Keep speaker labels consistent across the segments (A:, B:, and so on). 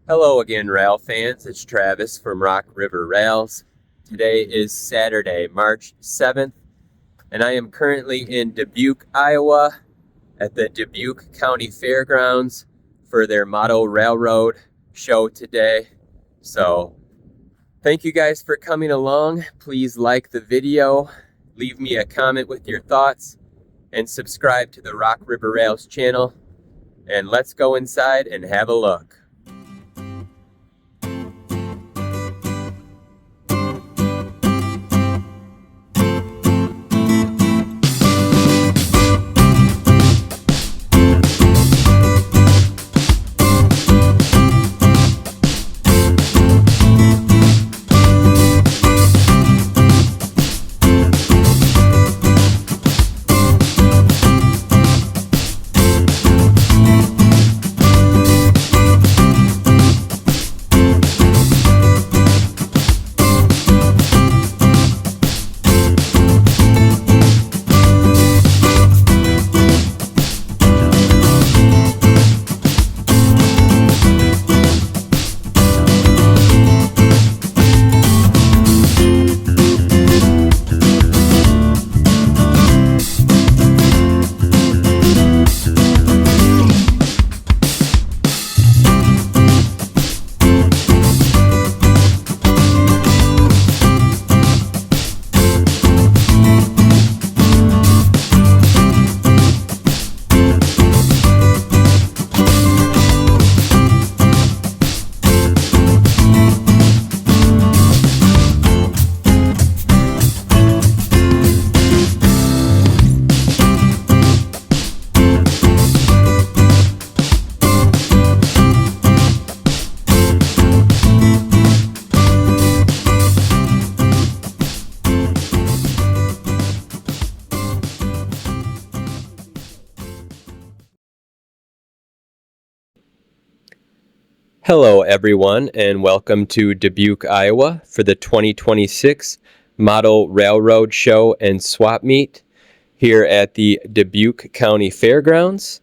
A: Hello again, rail fans. It's Travis from RockRiverRails. Today is Saturday, March 7th, and I am currently in Dubuque, Iowa at the Dubuque County Fairgrounds for their Model Railroad show today. So, thank you guys for coming along. Please like the video, leave me a comment with your thoughts, and subscribe to the RockRiverRails channel. And let's go inside and have a look. Hello everyone, and welcome to Dubuque, Iowa for the 2026 Model Railroad Show and Swap Meet here at the Dubuque County Fairgrounds.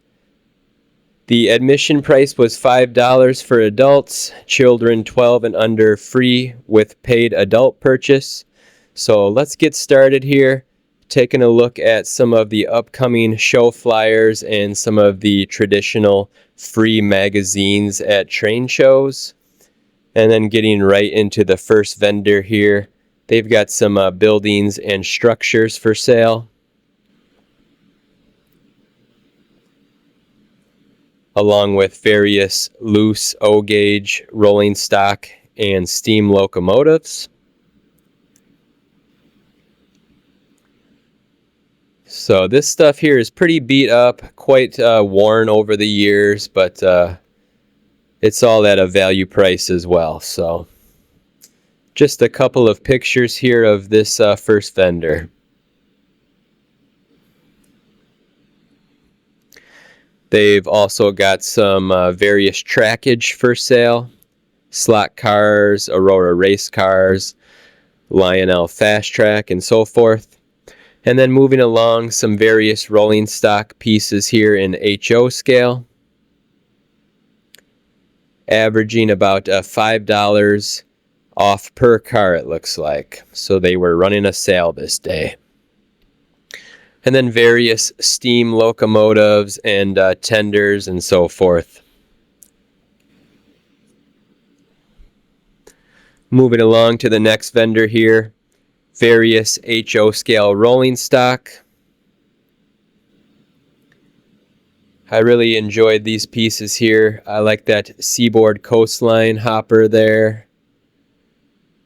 A: The admission price was $5 for adults, children 12 and under free with paid adult purchase. So let's get started here, taking a look at some of the upcoming show flyers and some of the traditional free magazines at train shows, and then getting right into the first vendor here. They've got some buildings and structures for sale, along with various loose O-gauge rolling stock and steam locomotives. So this stuff here is pretty beat up, quite worn over the years, but it's all at a value price as well. So just a couple of pictures here of this first vendor. They've also got some various trackage for sale, slot cars, Aurora race cars, Lionel fast track, and so forth. And then moving along, some various rolling stock pieces here in HO scale, averaging about $5 off per car, it looks like. So they were running a sale this day. And then various steam locomotives and tenders and so forth. Moving along to the next vendor here. Various HO scale rolling stock. I really enjoyed these pieces here. I like that Seaboard Coastline hopper there.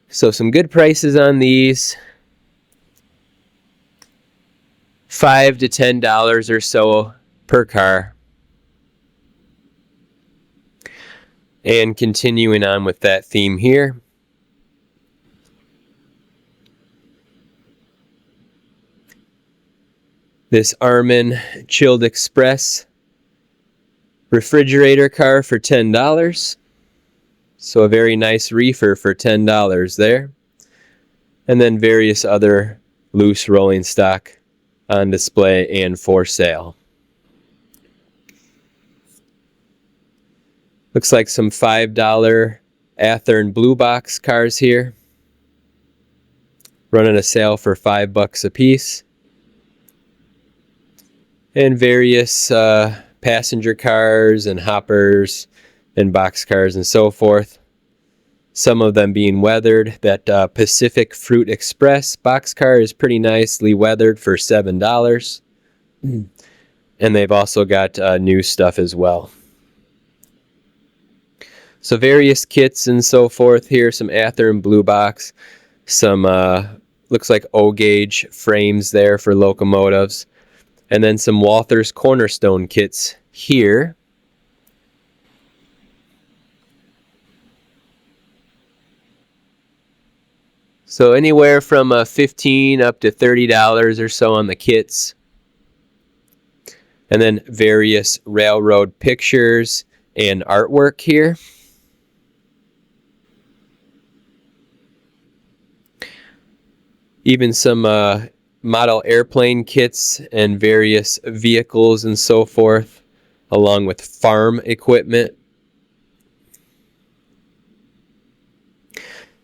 A: So some good prices on these. $5 to $10 or so per car. And continuing on with that theme here. This Armin Chilled Express refrigerator car for $10. So a very nice reefer for $10 there. And then various other loose rolling stock on display and for sale. Looks like some $5 Athearn blue box cars here. Running a sale for $5 a piece. And various passenger cars and hoppers and boxcars and so forth. Some of them being weathered. That Pacific Fruit Express boxcar is pretty nicely weathered for $7. And they've also got new stuff as well. So various kits and so forth here. Some Athearn blue box. Some looks like O-gauge frames there for locomotives. And then some Walthers Cornerstone kits here. So anywhere from $15 up to $30 or so on the kits. And then various railroad pictures and artwork here. Even some model airplane kits and various vehicles and so forth, along with farm equipment.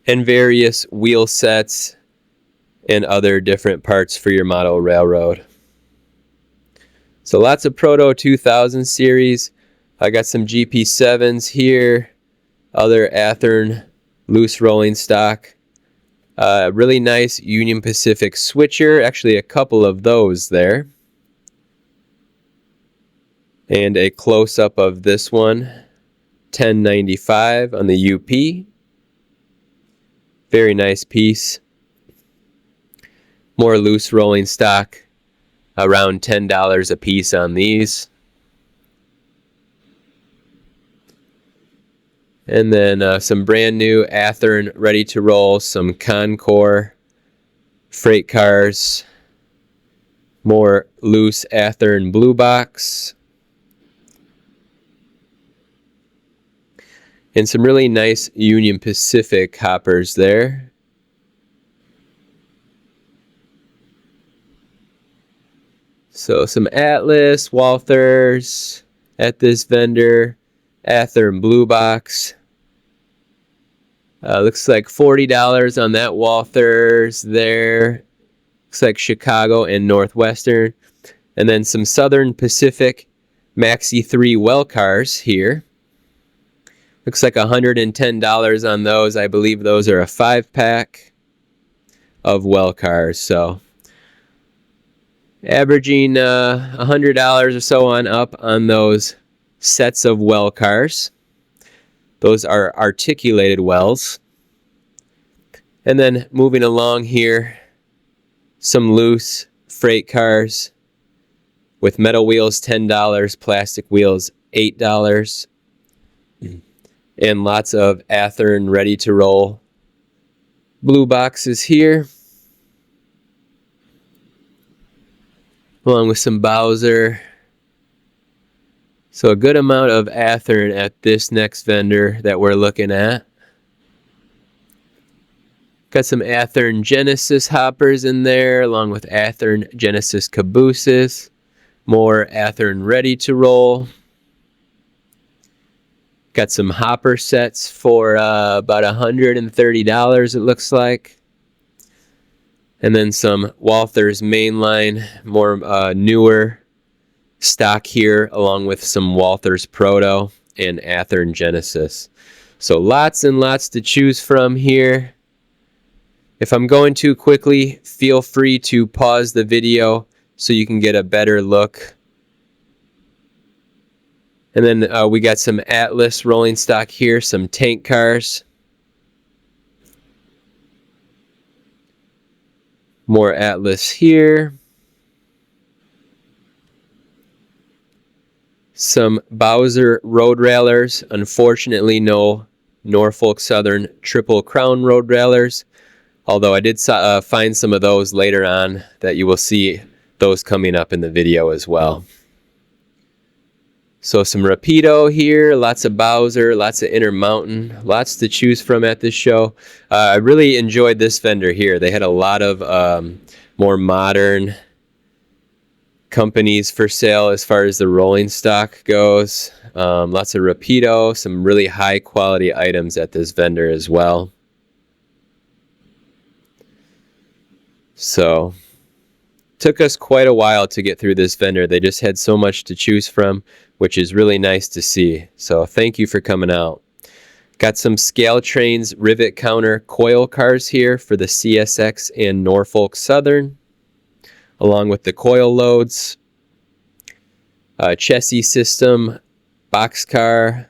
A: And various wheel sets and other different parts for your model railroad. So lots of Proto 2000 series. I got some GP7s here, other Athearn loose rolling stock. Really nice Union Pacific switcher, actually a couple of those there. And a close-up of this one, 1095 on the UP. Very nice piece. More loose rolling stock, around $10 a piece on these. And then some brand new Athearn ready to roll, some Concore freight cars, more loose Athearn blue box, and some really nice Union Pacific hoppers there. So some Atlas, Walthers at this vendor. Athearn blue box. Looks like $40 on that Walthers there. Looks like Chicago and Northwestern. And then some Southern Pacific Maxi 3 well cars here. Looks like $110 on those. I believe those are a 5-pack of well cars. So averaging $100 or so on up on those sets of well cars. Those are articulated wells. And then moving along here, some loose freight cars with metal wheels $10, plastic wheels $8, and lots of Athearn ready to roll blue boxes here, along with some Bowser. So a good amount of Athearn at this next vendor that we're looking at. Got some Athearn Genesis hoppers in there, along with Athearn Genesis cabooses. More Athearn ready to roll. Got some hopper sets for about $130, it looks like. And then some Walthers mainline, more newer stock here, along with some Walthers Proto and Athearn Genesis. So lots and lots to choose from here. If I'm going too quickly, feel free to pause the video so you can get a better look. And then we got some Atlas rolling stock here, some tank cars. More Atlas here. Some Bowser road railers. Unfortunately, no Norfolk Southern Triple Crown road railers. Although I did find some of those later on that you will see those coming up in the video as well. So some Rapido here, lots of Bowser, lots of Intermountain, lots to choose from at this show. I really enjoyed this vendor here. They had a lot of more modern companies for sale as far as the rolling stock goes. Lots of Rapido, some really high quality items at this vendor as well. So took us quite a while to get through this vendor. They just had so much to choose from, which is really nice to see. So thank you for coming out. Got some Scale Trains rivet counter coil cars here for the CSX and Norfolk Southern, along with the coil loads. Chassis system boxcar,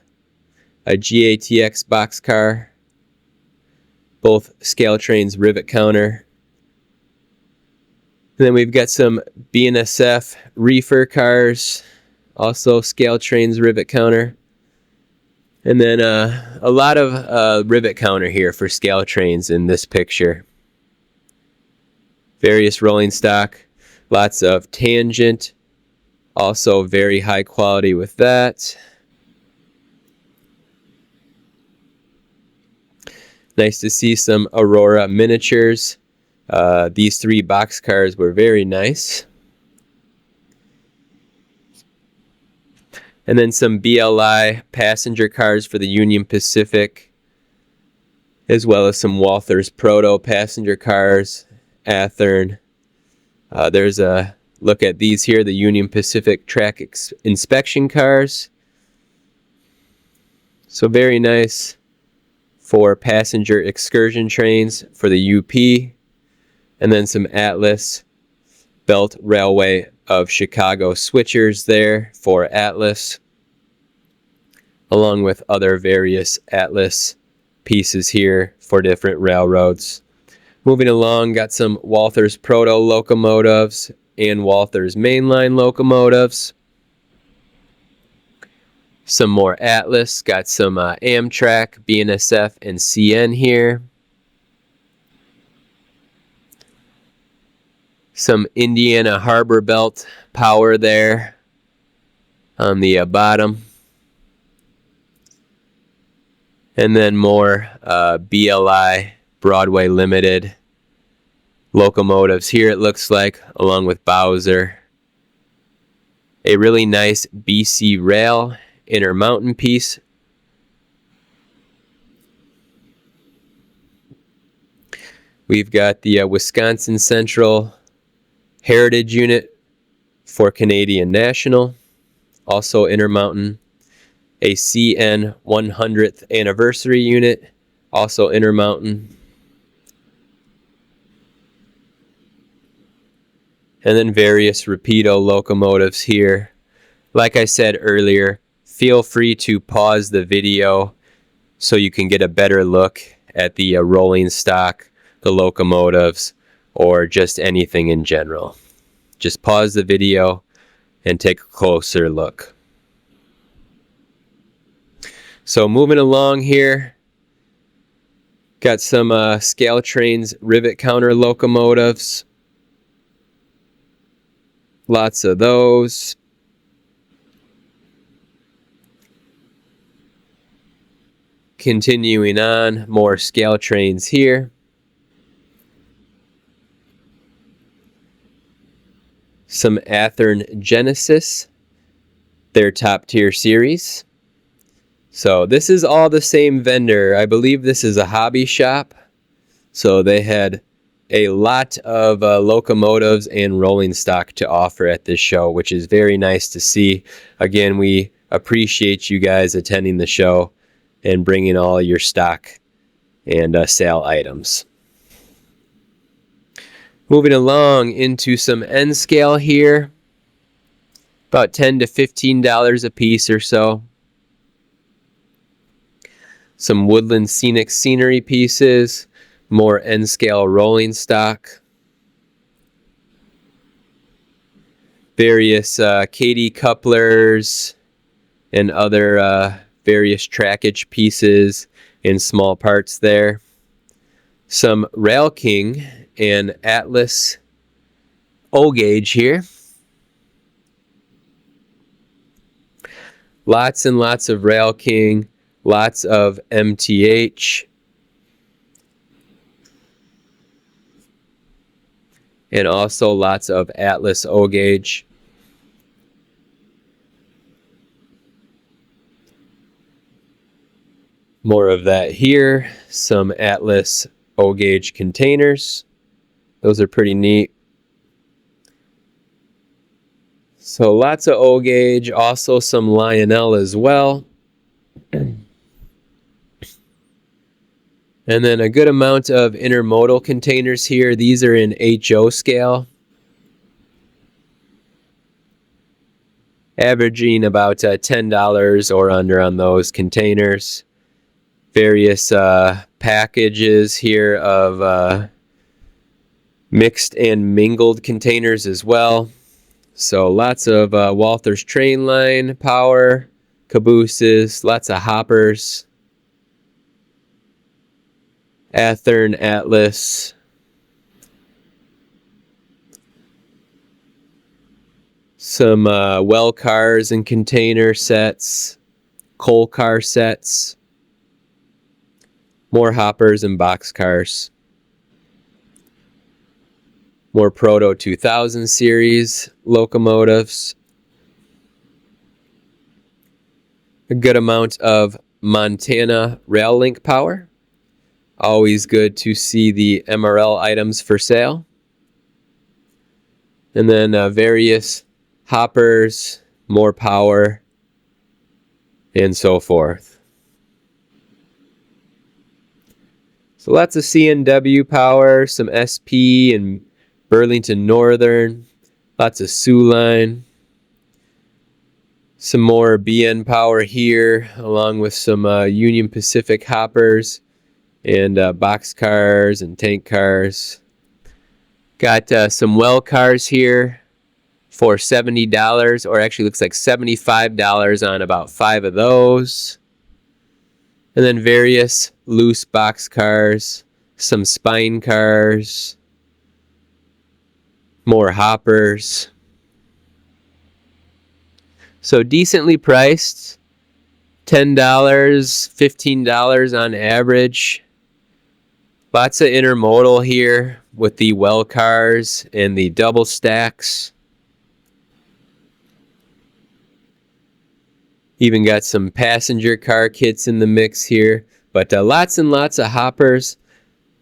A: a GATX boxcar, both Scale Trains rivet counter. And then we've got some BNSF reefer cars, also Scale Trains rivet counter. And then a lot of rivet counter here for Scale Trains in this picture. Various rolling stock, lots of tangent, also very high quality with that. Nice to see some Aurora miniatures. These three boxcars were very nice. And then some BLI passenger cars for the Union Pacific, as well as some Walthers Proto passenger cars, Athearn. There's a look at these here, the Union Pacific track inspection cars. So very nice for passenger excursion trains for the UP. And then some Atlas Belt Railway of Chicago switchers there for Atlas, along with other various Atlas pieces here for different railroads. Moving along, got some Walthers Proto locomotives and Walthers mainline locomotives. Some more Atlas, got some Amtrak, BNSF, and CN here. Some Indiana Harbor Belt power there on the bottom. And then more BLI Broadway Limited locomotives here, it looks like, along with Bowser. A really nice BC Rail Intermountain piece. We've got the Wisconsin Central Heritage Unit for Canadian National, also Intermountain. A CN 100th Anniversary Unit, also Intermountain. And then various Rapido locomotives here. Like I said earlier, feel free to pause the video so you can get a better look at the rolling stock, the locomotives, or just anything in general. Just pause the video and take a closer look. So moving along here, got some Scale Trains rivet counter locomotives. Lots of those. Continuing on, more Scale Trains here. Some Athearn Genesis, their top tier series. So this is all the same vendor. I believe this is a hobby shop. So they had a lot of locomotives and rolling stock to offer at this show, which is very nice to see. Again, we appreciate you guys attending the show and bringing all your stock and sale items. Moving along into some N scale here, about $10 to $15 a piece or so. Some Woodland Scenic Scenery pieces, more N scale rolling stock. Various Katy couplers and other various trackage pieces in small parts there. Some Rail King and Atlas O-gauge here. Lots and lots of Rail King, lots of MTH. And also lots of Atlas O-gauge. More of that here. Some Atlas O-gauge containers. Those are pretty neat. So lots of O-gauge, also some Lionel as well. And then a good amount of intermodal containers here. These are in HO scale, averaging about $10 or under on those containers. Various packages here of mixed and mingled containers as well. So lots of Walther's train line power, cabooses, lots of hoppers, Athearn Atlas, some well cars and container sets, coal car sets, more hoppers and box cars, more Proto 2000 series locomotives, a good amount of Montana rail link power. Always good to see the MRL items for sale. And then various hoppers, more power, and so forth. So lots of CNW power, some SP and Burlington Northern, lots of Sioux Line. Some more BN power here, along with some Union Pacific hoppers and box cars and tank cars. Got some well cars here for $70, or actually looks like $75 on about 5 of those. And then various loose box cars, some spine cars, more hoppers. So decently priced, $10, $15 on average. Lots of intermodal here with the well cars and the double stacks. Even got some passenger car kits in the mix here. But lots and lots of hoppers,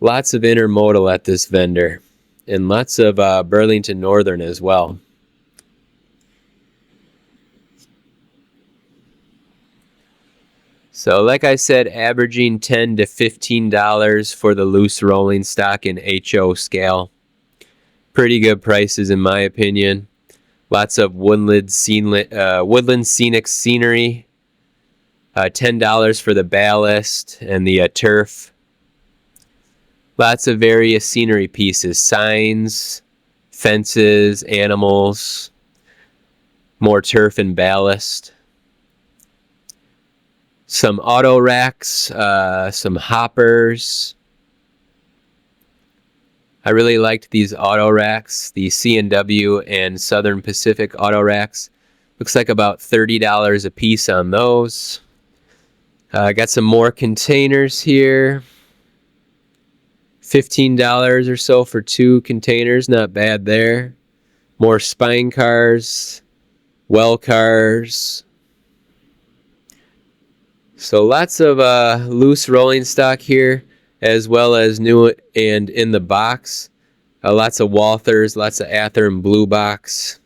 A: lots of intermodal at this vendor. And lots of Burlington Northern as well. So like I said, averaging $10 to $15 for the loose rolling stock in HO scale. Pretty good prices in my opinion. Lots of woodland scenic scenery. $10 for the ballast and the turf. Lots of various scenery pieces. Signs, fences, animals. More turf and ballast. Some auto racks, some hoppers. I really liked these auto racks, the C&W and Southern Pacific auto racks. Looks like about $30 a piece on those. Got some more containers here. $15 or so for 2 containers, not bad there. More spine cars, well cars. So lots of loose rolling stock here, as well as new and in the box. Lots of Walthers, lots of Athearn blue box.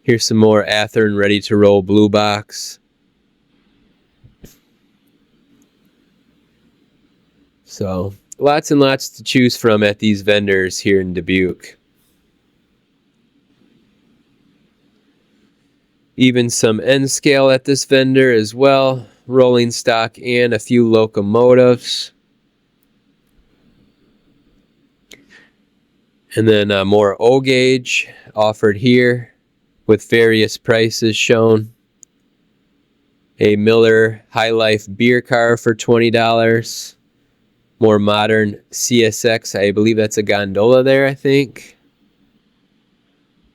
A: Here's some more Athearn ready to roll blue box. So lots and lots to choose from at these vendors here in Dubuque. Even some N scale at this vendor as well. Rolling stock and a few locomotives. And then more O-gauge offered here with various prices shown. A Miller High Life beer car for $20. More modern CSX. I believe that's a gondola there, I think.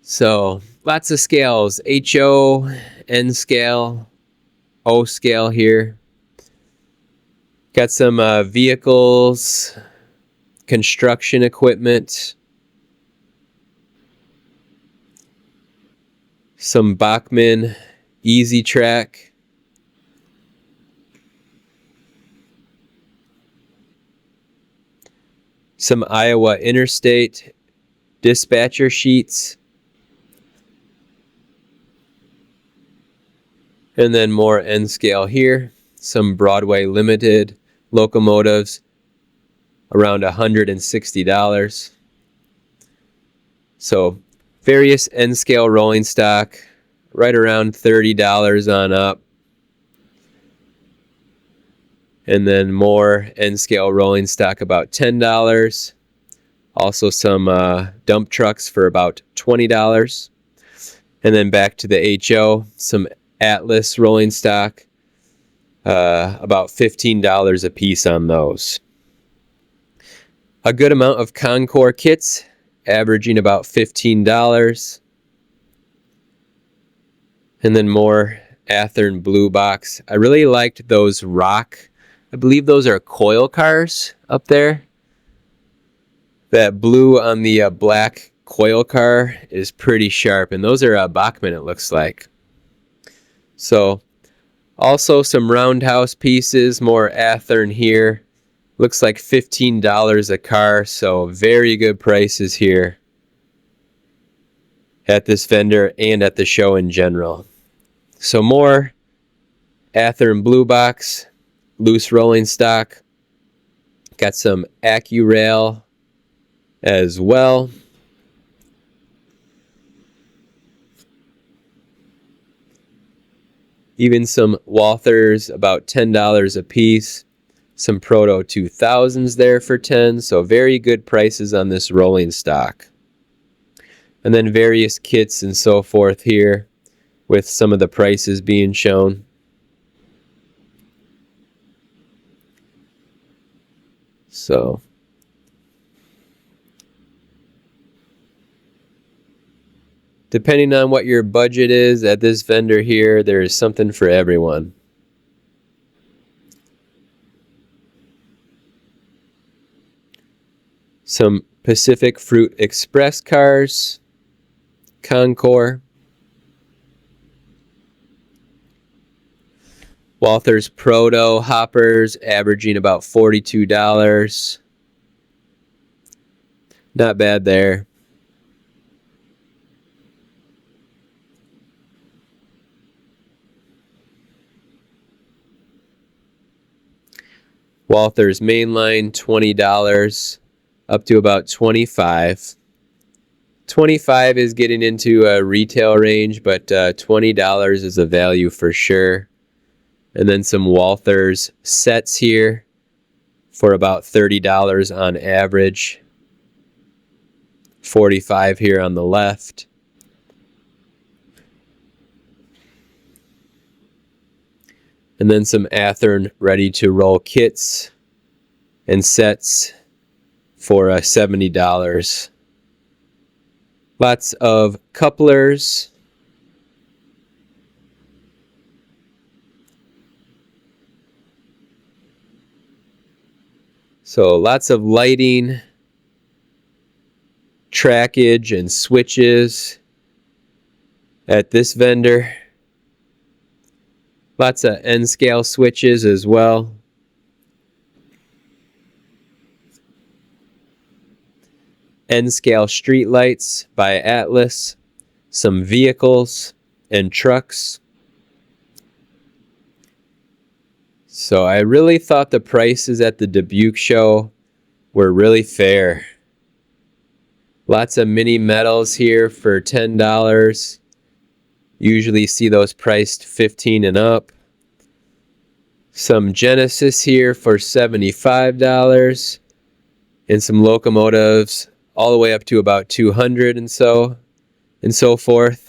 A: So lots of scales. HO, N scale, O scale here. Got some vehicles, construction equipment. Some Bachmann Easy Track. Some Iowa Interstate dispatcher sheets. And then more N scale here. Some Broadway Limited locomotives, around $160. So various N scale rolling stock, right around $30 on up. And then more N scale rolling stock, about $10. Also some dump trucks for about $20. And then back to the HO, some Atlas rolling stock, about $15 a piece on those. A good amount of Concord kits, averaging about $15. And then more Athearn Blue Box. I really liked those Rock. I believe those are coil cars up there. That blue on the black coil car is pretty sharp. And those are Bachmann, it looks like. So also some roundhouse pieces, more Athearn here. Looks like $15 a car, so very good prices here at this vendor and at the show in general. So more Athearn Blue Box, loose rolling stock. Got some AccuRail as well. Even some Walthers, about $10 a piece. Some Proto 2000s there for 10, so very good prices on this rolling stock. And then various kits and so forth here with some of the prices being shown. So depending on what your budget is at this vendor here, there is something for everyone. Some Pacific Fruit Express cars, Concord. Walther's Proto hoppers, averaging about $42. Not bad there. Walther's Mainline, $20. Up to about $25. $25 is getting into a retail range, but $20 is a value for sure. And then some Walther's sets here for about $30 on average. $45 here on the left. And then some Athearn ready-to-roll kits and sets for $70. Lots of couplers. So lots of lighting, trackage, and switches at this vendor. Lots of N-scale switches as well. N-scale street lights by Atlas. Some vehicles and trucks. So I really thought the prices at the Dubuque show were really fair. Lots of mini metals here for $10. Usually see those priced $15 and up. Some Genesis here for $75. And some locomotives all the way up to about $200 and so forth.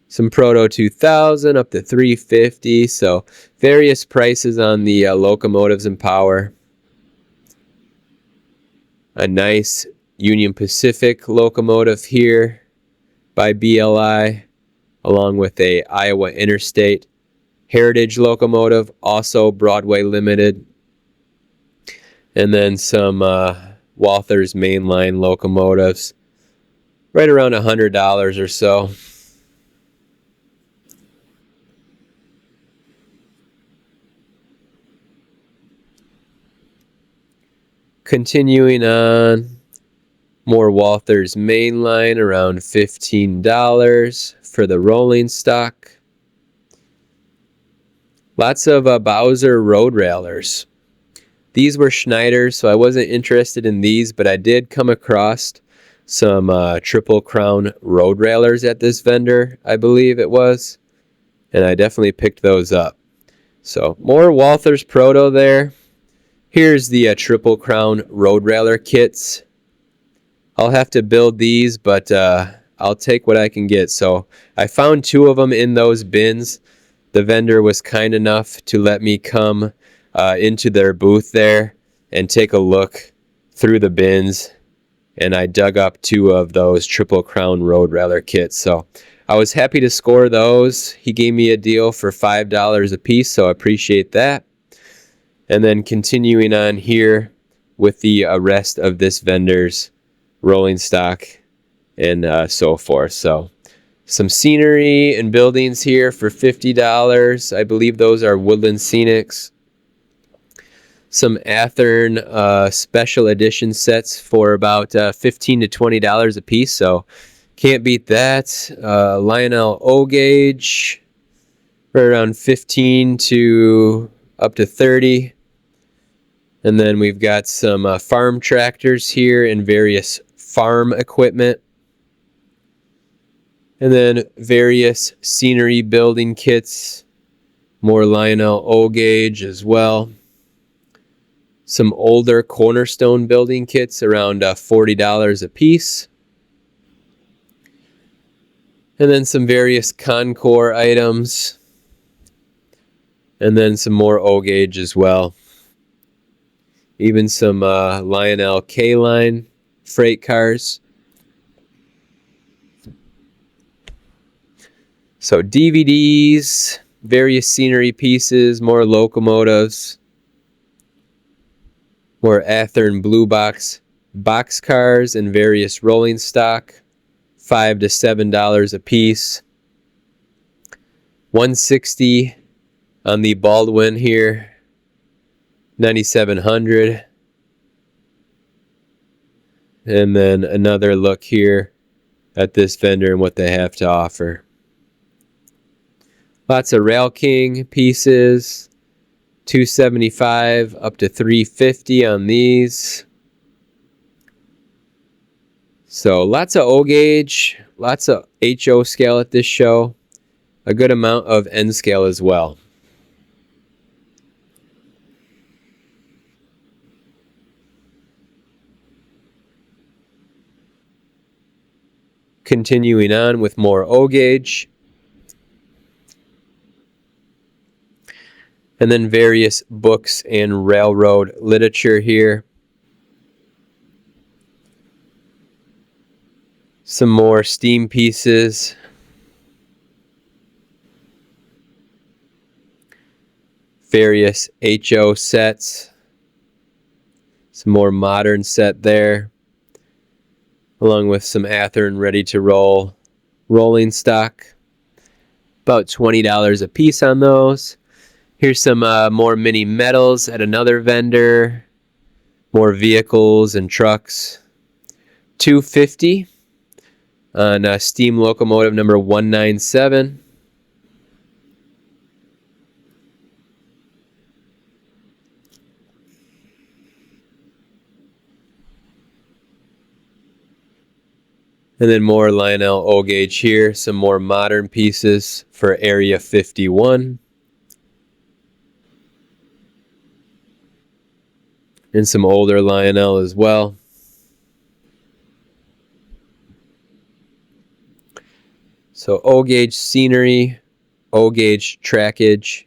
A: Some Proto 2000 up to $350. So various prices on the locomotives and power. A nice Union Pacific locomotive here by BLI, along with a Iowa Interstate Heritage locomotive, also Broadway Limited. And then some Walther's Mainline locomotives, right around $100 or so. Continuing on, more Walther's mainline, around $15 for the rolling stock. Lots of Bowser road railers. These were Schneider's, so I wasn't interested in these, but I did come across some Triple Crown road railers at this vendor, I believe it was, and I definitely picked those up. So more Walther's Proto there. Here's the Triple Crown road railer kits. I'll have to build these, but I'll take what I can get. So I found 2 of them in those bins. The vendor was kind enough to let me come into their booth there and take a look through the bins, and I dug up 2 of those Triple Crown road railer kits. So I was happy to score those. He gave me a deal for $5 a piece, so I appreciate that. And then continuing on here with the rest of this vendor's rolling stock and so forth. So some scenery and buildings here for $50. I believe those are Woodland Scenics. Some Athearn special edition sets for about $15 to $20 a piece, so can't beat that. Lionel O-gauge for around 15 to up to 30. And then we've got some farm tractors here and various farm equipment. And then various scenery building kits. More Lionel O-gauge as well. Some older Cornerstone building kits around $40 a piece. And then some various Concore items. And then some more O-gauge as well. Even some Lionel K-line freight cars. So DVDs, various scenery pieces, more locomotives, more Athearn Blue Box cars and various rolling stock, $5 to $7 a piece. $160 on the Baldwin here. 9700. And then another look here at this vendor and what they have to offer. Lots of Rail King pieces, $275 up to $350 on these. So lots of O-gauge, lots of HO scale at this show, a good amount of N scale as well. Continuing on with more O-gauge. And then various books and railroad literature here. Some more steam pieces. Various HO sets. Some more modern set there. Along with some Athearn ready to roll rolling stock. About $20 a piece on those. Here's some more mini metals at another vendor. More vehicles and trucks. $250 on steam locomotive number 197. And then more Lionel O-gauge here. Some more modern pieces for Area 51. And some older Lionel as well. So O-gauge scenery, O-gauge trackage,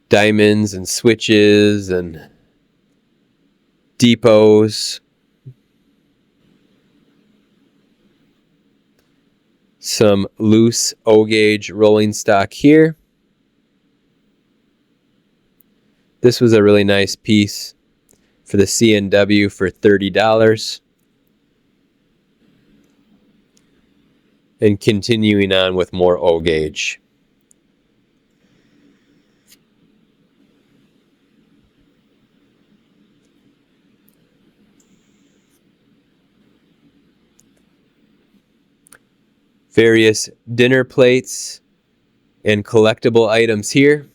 A: diamonds and switches and depots. Some loose O-gauge rolling stock here. This was a really nice piece for the CNW for $30. And continuing on with more O-gauge. Various dinner plates and collectible items here.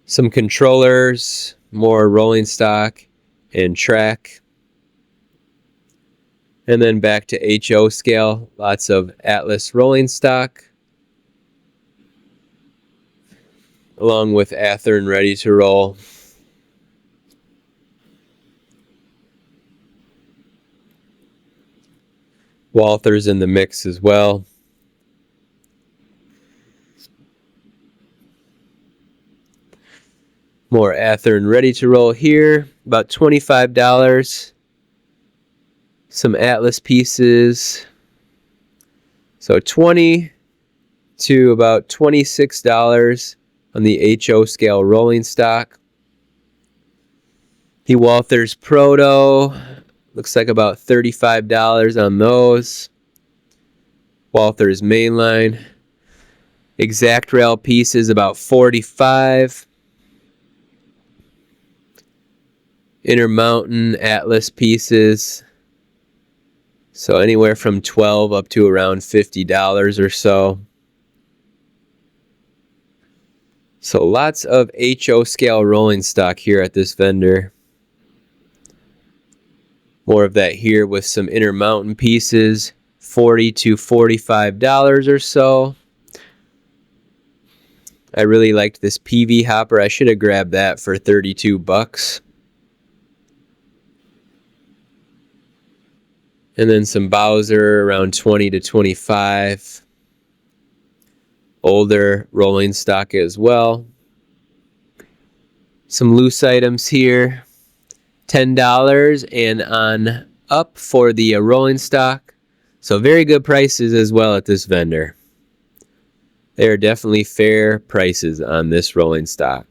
A: Some controllers, more rolling stock and track. And then back to HO scale, lots of Atlas rolling stock, along with Athearn ready to roll. Walther's in the mix as well. More Athearn ready to roll here, about $25. Some Atlas pieces, so $20 to about $26 on the HO scale rolling stock. The Walther's Proto, looks like about $35 on those. Walther's Mainline. Exact Rail pieces, about $45. Intermountain Atlas pieces, so anywhere from $12 up to around $50 or so. So lots of HO scale rolling stock here at this vendor. More of that here with some Intermountain pieces, $40 to $45 or so. I really liked this PV hopper. I should have grabbed that for $32. And then some Bowser around $20 to $25. Older rolling stock as well. Some loose items here, $10 and on up for the rolling stock. So very good prices as well at this vendor. They are definitely fair prices on this rolling stock.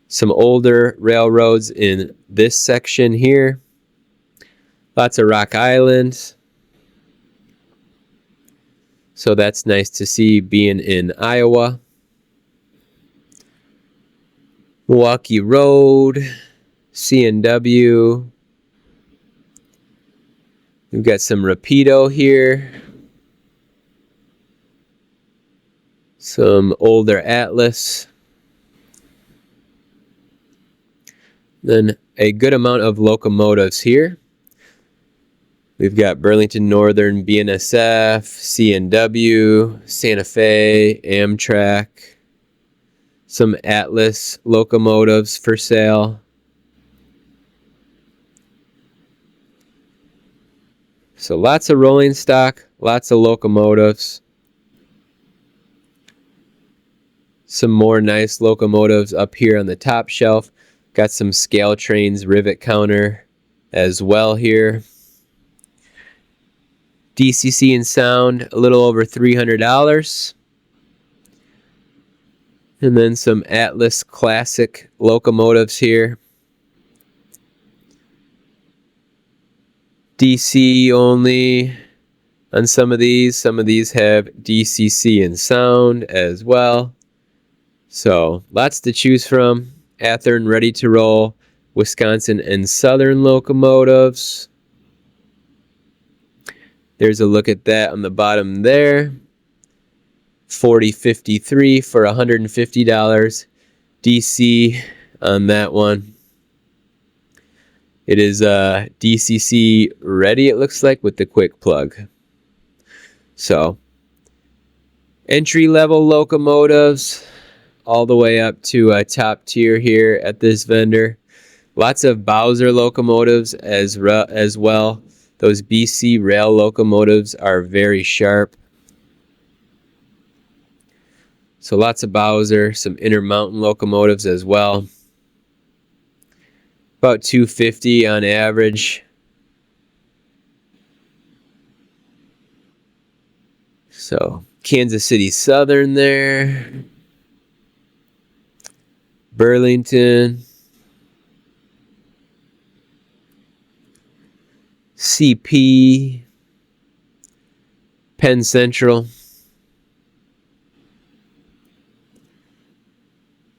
A: Some older railroads in this section here. Lots of Rock Island. So that's nice to see being in Iowa. Milwaukee Road, C&W. We've got some Rapido here. Some older Atlas. Then a good amount of locomotives here. We've got Burlington Northern, BNSF, C&W, Santa Fe, Amtrak. Some Atlas locomotives for sale. So lots of rolling stock, lots of locomotives. Some more nice locomotives up here on the top shelf. Got some scale trains, rivet counter as well here. DCC and sound, a little over $300. And then some Atlas classic locomotives here. DC only on some of these. Some of these have DCC and sound as well. So lots to choose from. Athearn ready to roll, Wisconsin and Southern locomotives. There's a look at that on the bottom there. 4053 for $150. DC on that one. It is DCC ready, it looks like, with the quick plug. So entry-level locomotives all the way up to a top tier here at this vendor. Lots of Bowser locomotives as well. Those BC rail locomotives are very sharp. So lots of Bowser, some Intermountain locomotives as well. About $250 on average. So Kansas City Southern there. Burlington. CP. Penn Central.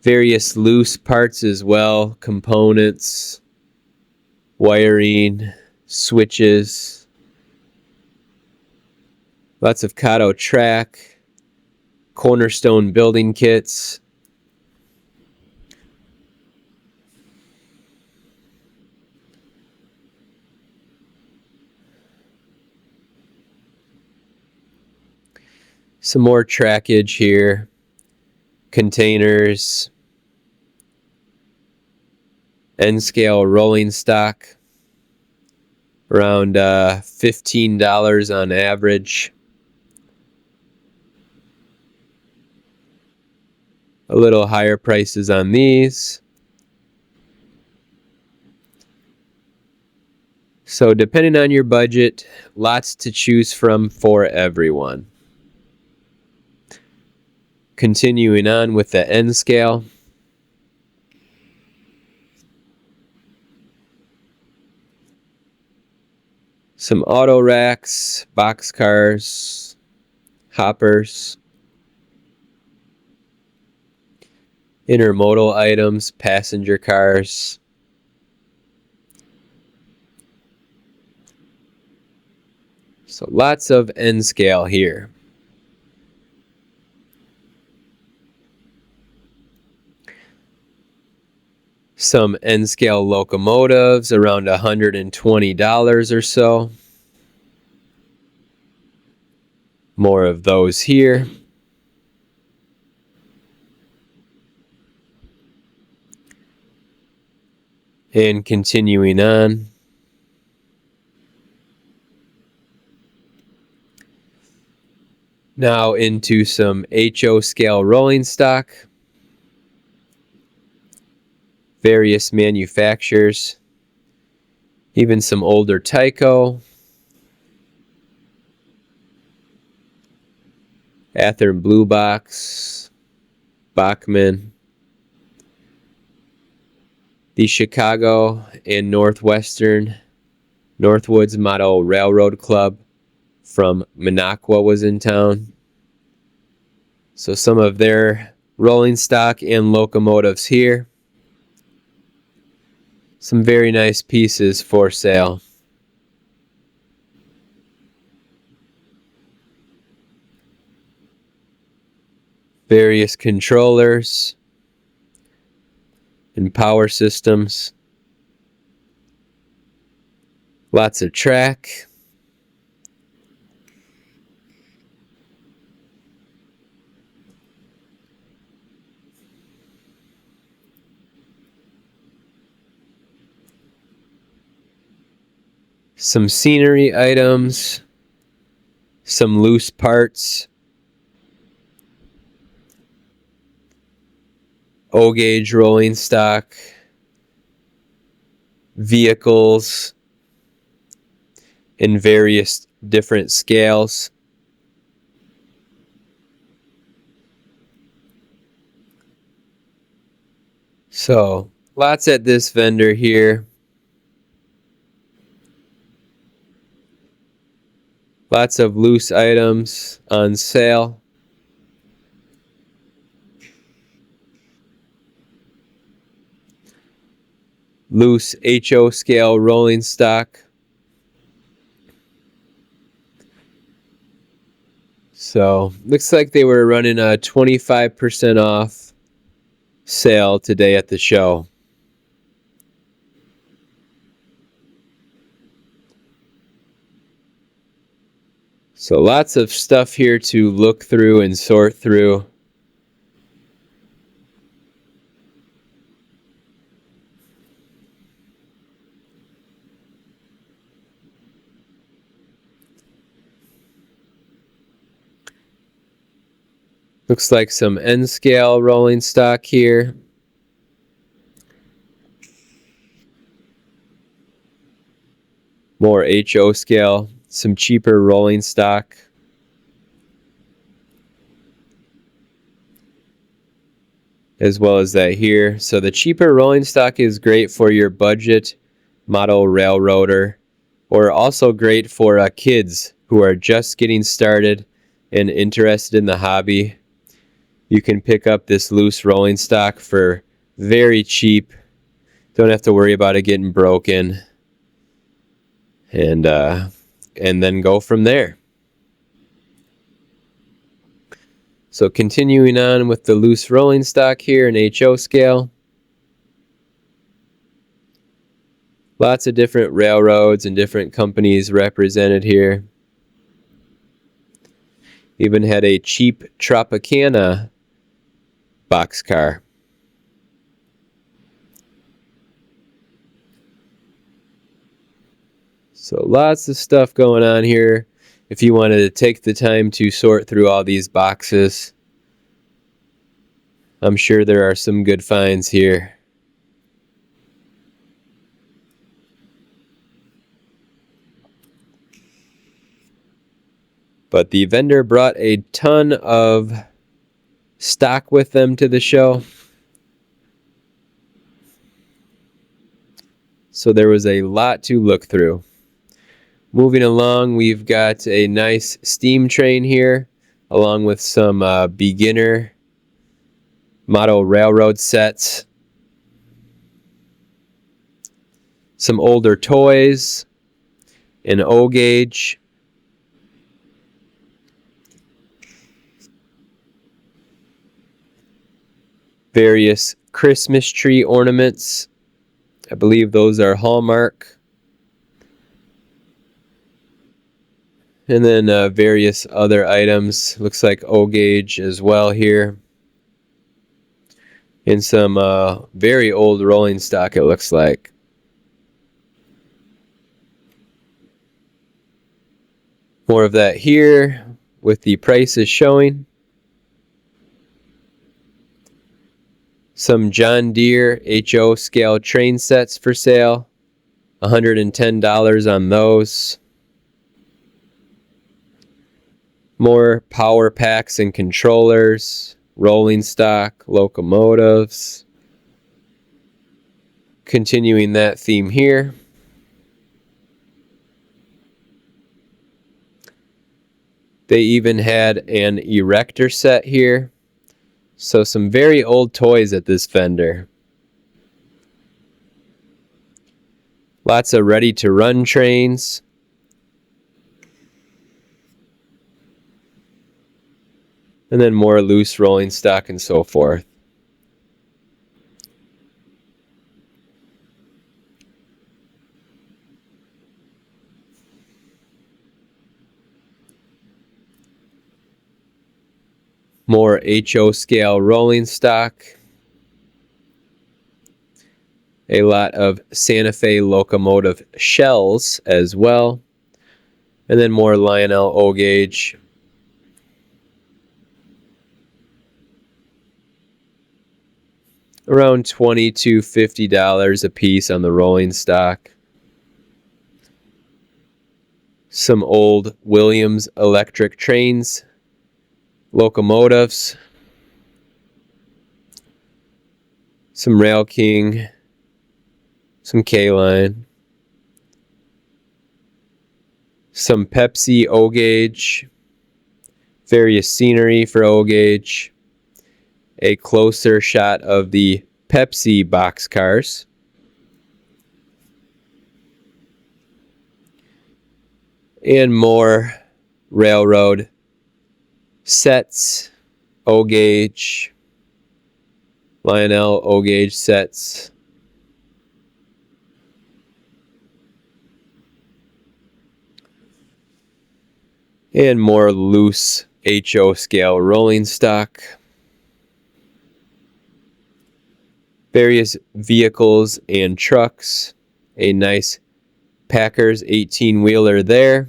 A: various loose parts as well, components, wiring, switches, lots of Kato track, cornerstone building kits, some more trackage here, containers, N-scale rolling stock, around $15 on average. A little higher prices on these. So depending on your budget, lots to choose from for everyone. Continuing on with the N scale. Some auto racks, box cars, hoppers, intermodal items, passenger cars, so lots of N scale here. Some N-scale locomotives, around $120 or so. More of those here. And continuing on. Now into some HO scale rolling stock. Various manufacturers, even some older Tyco, Athearn Blue Box, Bachman, the Chicago and Northwoods Model Railroad Club from Minocqua was in town. So some of their rolling stock and locomotives here. Some very nice pieces for sale. Various controllers and power systems. Lots of track. Some scenery items, some loose parts, O-gauge rolling stock, vehicles in various different scales. So, lots at this vendor here. Lots of loose items on sale. Loose HO scale rolling stock. So, looks like they were running a 25% off sale today at the show. So lots of stuff here to look through and sort through. Looks like some N-scale rolling stock here. More HO scale. Some cheaper rolling stock. As well as that here. So the cheaper rolling stock is great for your budget model railroader, or also great for kids who are just getting started and interested in the hobby. You can pick up this loose rolling stock for very cheap. Don't have to worry about it getting broken. And then go from there. So continuing on with the loose rolling stock here in HO scale. Lots of different railroads and different companies represented here. Even had a cheap Tropicana boxcar. So lots of stuff going on here. If you wanted to take the time to sort through all these boxes, I'm sure there are some good finds here. But the vendor brought a ton of stock with them to the show. So there was a lot to look through. Moving along, we've got a nice steam train here, along with some beginner model railroad sets. Some older toys, an O gauge, various Christmas tree ornaments. I believe those are Hallmark. And then various other items. Looks like O gauge as well here. And some very old rolling stock, it looks like. More of that here with the prices showing. Some John Deere HO scale train sets for sale. $110 on those. More power packs and controllers, rolling stock, locomotives. Continuing that theme here. They even had an erector set here. So some very old toys at this vendor. Lots of ready-to-run trains. And then more loose rolling stock and so forth. More HO scale rolling stock. A lot of Santa Fe locomotive shells as well. And then more Lionel O gauge. Around $20 to $50 a piece on the rolling stock. Some old Williams electric trains, locomotives. Some Rail King, some K-Line. Some Pepsi O gauge. Various scenery for O gauge. A closer shot of the Pepsi boxcars. And more railroad sets, O gauge, Lionel O gauge sets. And more loose HO scale rolling stock. Various vehicles and trucks. A nice Packers 18-wheeler there.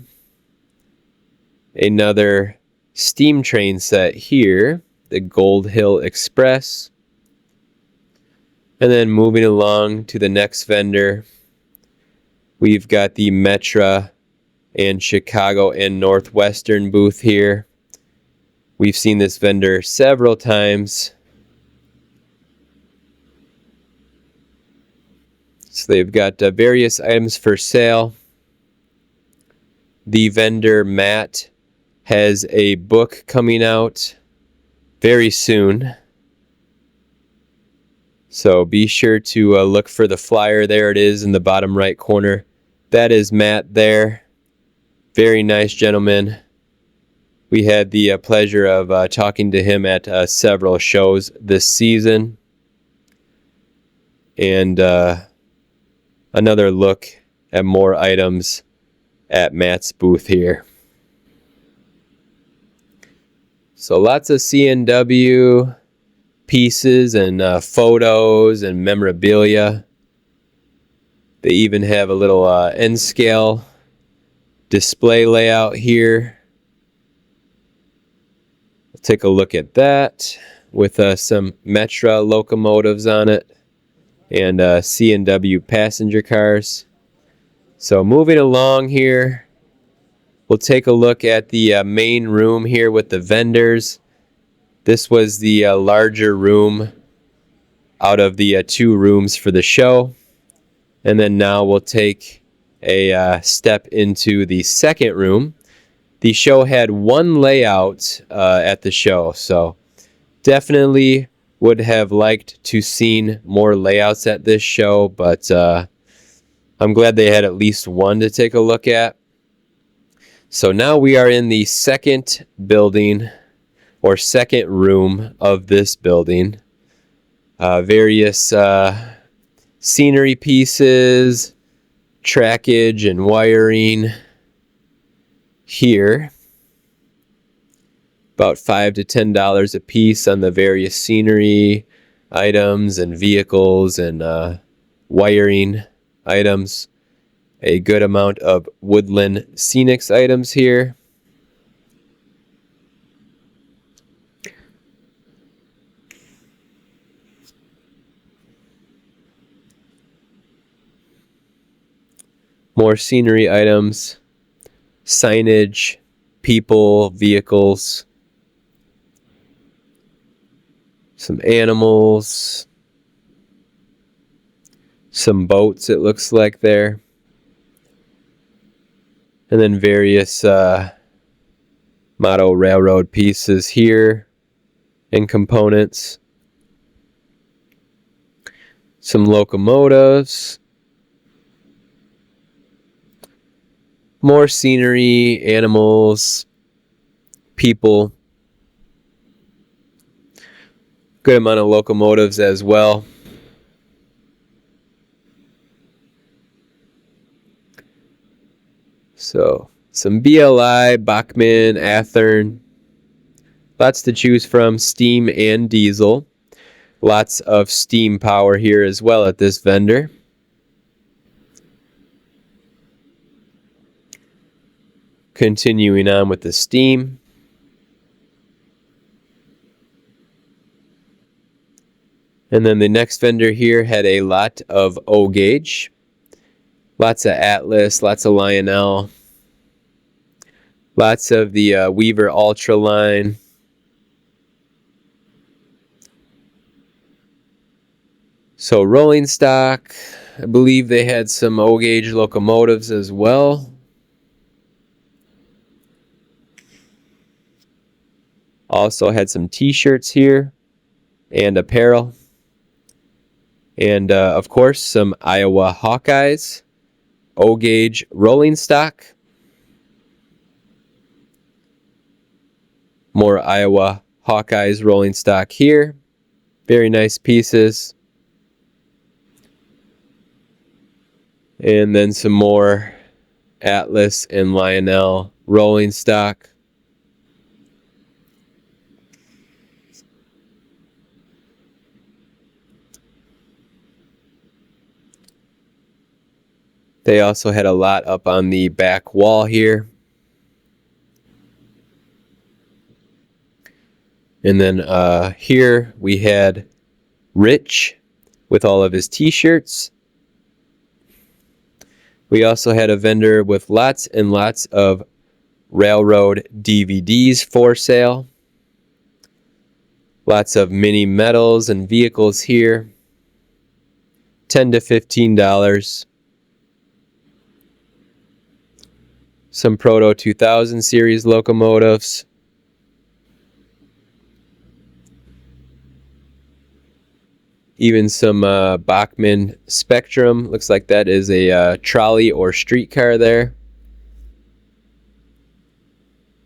A: Another steam train set here, the Gold Hill Express. And then moving along to the next vendor, we've got the Metra and Chicago and Northwestern booth here. We've seen this vendor several times. So they've got various items for sale. The vendor, Matt, has a book coming out very soon. So be sure to look for the flyer. There it is in the bottom right corner. That is Matt there. Very nice gentleman. We had the pleasure of talking to him at several shows this season. And another look at more items at Matt's booth here. So lots of C&W pieces and photos and memorabilia. They even have a little N-scale display layout here. We'll take a look at that with some Metra locomotives on it and C&W passenger cars. So moving along here, we'll take a look at the main room here with the vendors. This was the larger room out of the two rooms for the show. And then now we'll take a step into the second room. The show had one layout at the show, so definitely would have liked to seen more layouts at this show, but I'm glad they had at least one to take a look at. So now we are in the second building or second room of this building. Various scenery pieces, trackage and wiring here. About $5 to $10 a piece on the various scenery items and vehicles and wiring items. A good amount of woodland scenics items here. More scenery items, signage, people, vehicles, some animals, some boats it looks like there, and then various model railroad pieces here and components, some locomotives, more scenery, animals, people, good amount of locomotives as well. So some BLI, Bachmann, Athearn, lots to choose from, steam and diesel. Lots of steam power here as well at this vendor. Continuing on with the steam. And then the next vendor here had a lot of O-gauge. Lots of Atlas, lots of Lionel. Lots of the Weaver Ultra line. So rolling stock, I believe they had some O-gauge locomotives as well. Also had some t-shirts here and apparel. And of course some Iowa Hawkeyes, O-gauge rolling stock. More Iowa Hawkeyes rolling stock here. Very nice pieces. And then some more Atlas and Lionel rolling stock. They also had a lot up on the back wall here. And then here we had Rich with all of his t-shirts. We also had a vendor with lots and lots of railroad DVDs for sale. Lots of mini metals and vehicles here. $10 to $15. Some Proto 2000 series locomotives. Even some Bachmann Spectrum. Looks like that is a trolley or streetcar there.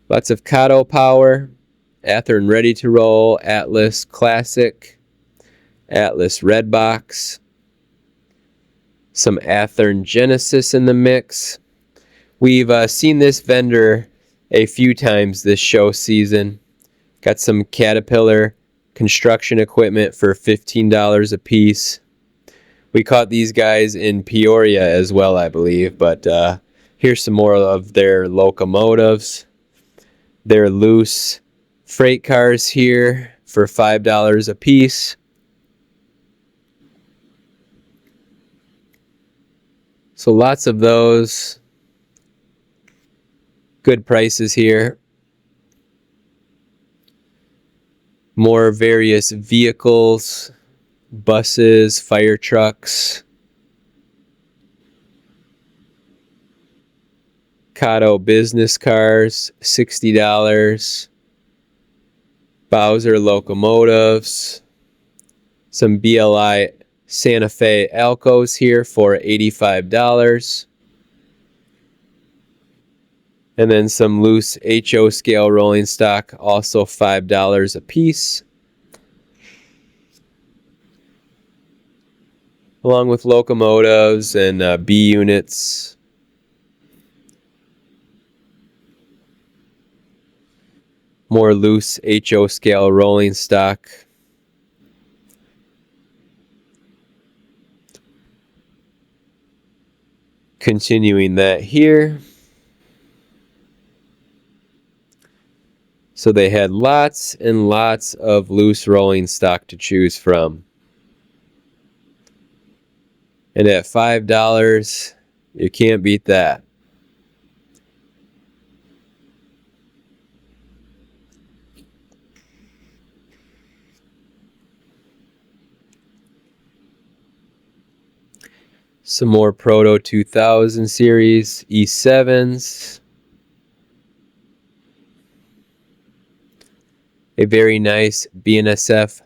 A: Lots of Kato Power, Athearn Ready to Roll, Atlas Classic, Atlas Red Box, some Athearn Genesis in the mix. We've seen this vendor a few times this show season. Got some Caterpillar construction equipment for $15 a piece. We caught these guys in Peoria as well, I believe, but here's some more of their locomotives. Their loose freight cars here for $5 a piece. So lots of those. Good prices here. More various vehicles, buses, fire trucks. Kato business cars, $60. Bowser locomotives. Some BLI Santa Fe Alcos here for $85. And then some loose HO scale rolling stock, also $5 a piece. Along with locomotives and B units. More loose HO scale rolling stock. Continuing that here. So they had lots and lots of loose rolling stock to choose from. And at $5, you can't beat that. Some more Proto 2000 series E7s. A very nice BNSF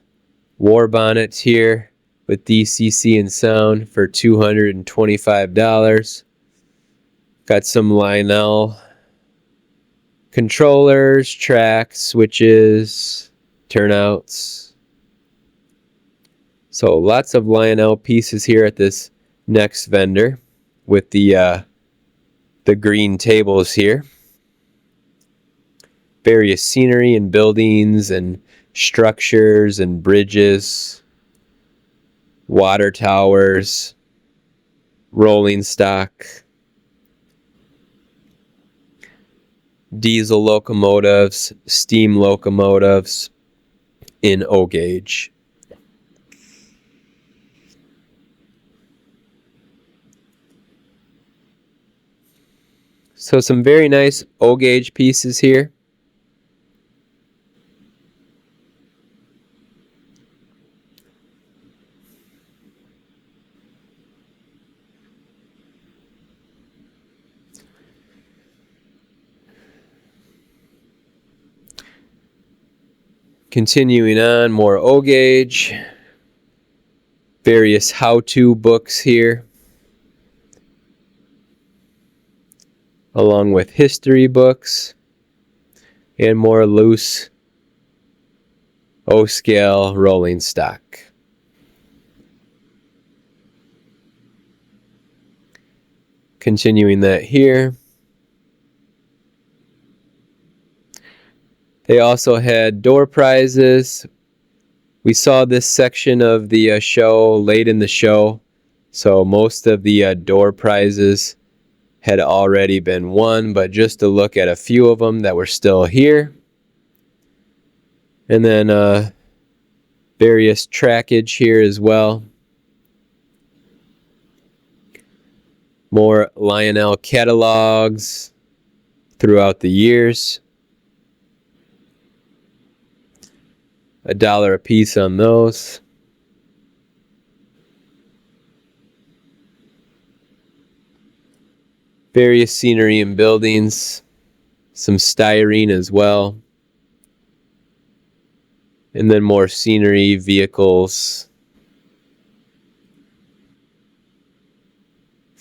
A: war bonnet here with DCC and sound for $225. Got some Lionel controllers, tracks, switches, turnouts. So lots of Lionel pieces here at this next vendor with the green tables here. Various scenery and buildings and structures and bridges, water towers, rolling stock, diesel locomotives, steam locomotives in O gauge. So some very nice O gauge pieces here. Continuing on, more O gauge, various how-to books here, along with history books, and more loose O-scale rolling stock. Continuing that here. They also had door prizes. We saw this section of the show late in the show, so most of the door prizes had already been won, but just to look at a few of them that were still here. And then various trackage here as well. More Lionel catalogs throughout the years. $1 a piece on those. Various scenery and buildings. Some styrene as well. And then more scenery, vehicles.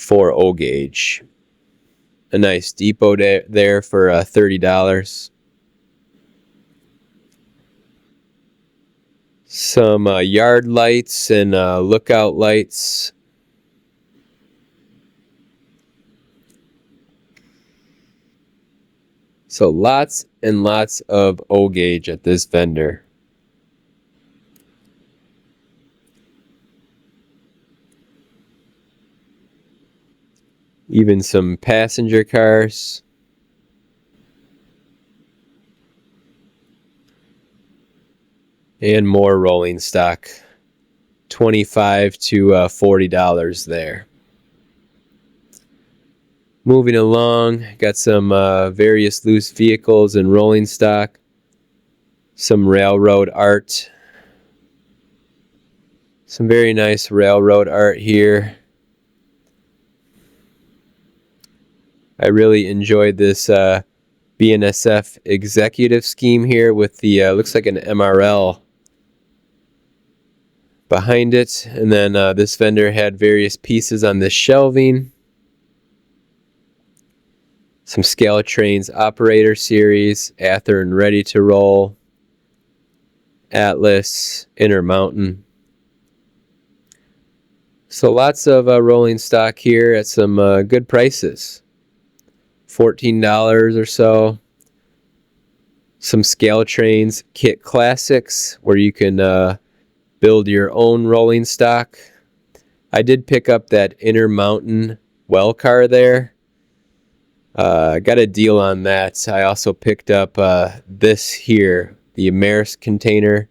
A: for O gauge. A nice depot there for $30. Some yard lights and lookout lights. So lots and lots of O gauge at this vendor. Even some passenger cars. And more rolling stock. $25 to $40 there. Moving along, got some various loose vehicles and rolling stock. Some railroad art. Some very nice railroad art here. I really enjoyed this BNSF executive scheme here with the, looks like an MRL behind it. And then this vendor had various pieces on this shelving. Some Scale Trains Operator Series, Athearn Ready to Roll, Atlas, Intermountain. So lots of rolling stock here at some good prices. $14 or so. Some Scale Trains Kit Classics where you can build your own rolling stock. I did pick up that Intermountain well car there. I got a deal on that. I also picked up this here, the Maersk container,